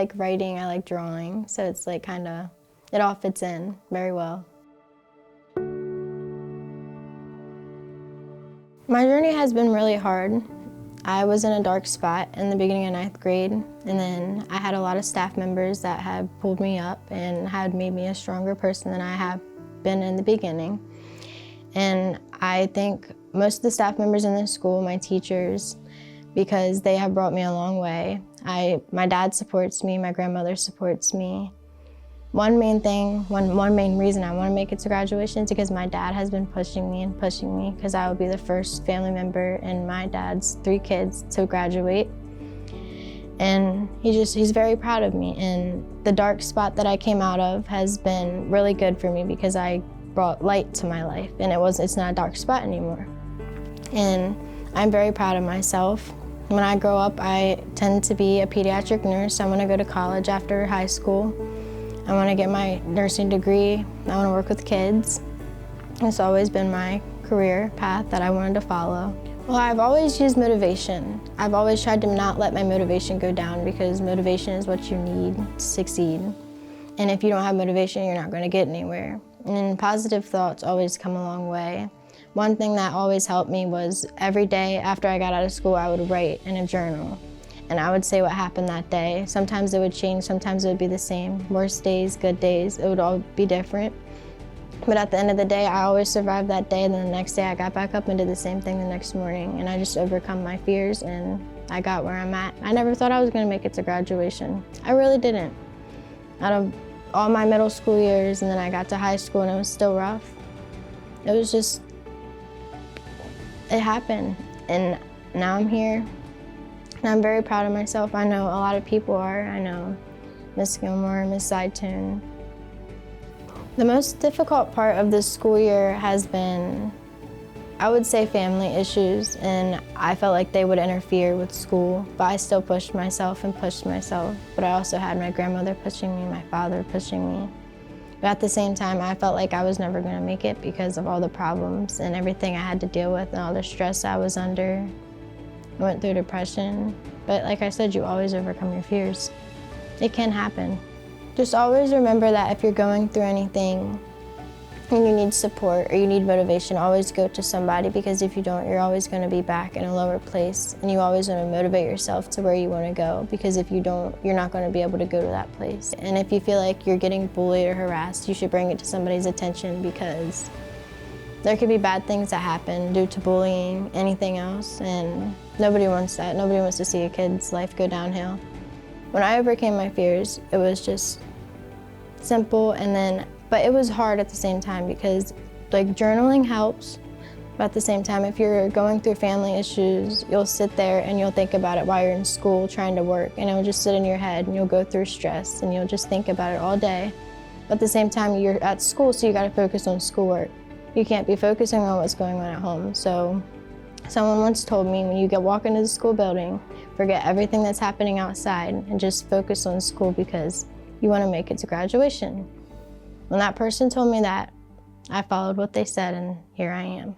like writing, I like drawing, so it's like it all fits in very well. My journey has been really hard. I was in a dark spot in the beginning of 9th grade, and then I had a lot of staff members that had pulled me up and had made me a stronger person than I have been in the beginning. And I thank most of the staff members in this school, my teachers, because they have brought me a long way. My dad supports me, my grandmother supports me. One main reason I want to make it to graduation is because my dad has been pushing me because I will be the first family member in my dad's 3 kids to graduate. And he's very proud of me. And the dark spot that I came out of has been really good for me because I brought light to my life, and it's not a dark spot anymore. And I'm very proud of myself. When I grow up, I tend to be a pediatric nurse. I want to go to college after high school. I want to get my nursing degree. I want to work with kids. It's always been my career path that I wanted to follow. Well, I've always used motivation. I've always tried to not let my motivation go down because motivation is what you need to succeed. And if you don't have motivation, you're not going to get anywhere. And positive thoughts always come a long way. One thing that always helped me was every day after I got out of school, I would write in a journal. And I would say what happened that day. Sometimes it would change, sometimes it would be the same. Worst days, good days, it would all be different. But at the end of the day, I always survived that day, and then the next day I got back up and did the same thing the next morning. And I just overcome my fears, and I got where I'm at. I never thought I was gonna make it to graduation. I really didn't. Out of all my middle school years, and then I got to high school and it was still rough. It was just, it happened. And now I'm here. And I'm very proud of myself. I know a lot of people are. I know Miss Gilmore, Miss Sidetoon. The most difficult part of this school year has been, I would say, family issues, and I felt like they would interfere with school, but I still pushed myself. But I also had my grandmother pushing me, my father pushing me. But at the same time, I felt like I was never gonna make it because of all the problems and everything I had to deal with and all the stress I was under. I went through depression, but like I said, you always overcome your fears. It can happen. Just always remember that if you're going through anything and you need support or you need motivation, always go to somebody, because if you don't, you're always going to be back in a lower place, and you always want to motivate yourself to where you want to go, because if you don't, you're not going to be able to go to that place. And if you feel like you're getting bullied or harassed, you should bring it to somebody's attention, because there could be bad things that happen due to bullying, anything else, and nobody wants that. Nobody wants to see a kid's life go downhill. When I overcame my fears, it was just simple, but it was hard at the same time, because like journaling helps, but at the same time, if you're going through family issues, you'll sit there and you'll think about it while you're in school trying to work, and it'll just sit in your head and you'll go through stress and you'll just think about it all day. But at the same time, you're at school, so you gotta focus on schoolwork. You can't be focusing on what's going on at home. So someone once told me, when you walk into the school building, forget everything that's happening outside and just focus on school, because you want to make it to graduation. When that person told me that, I followed what they said, and here I am.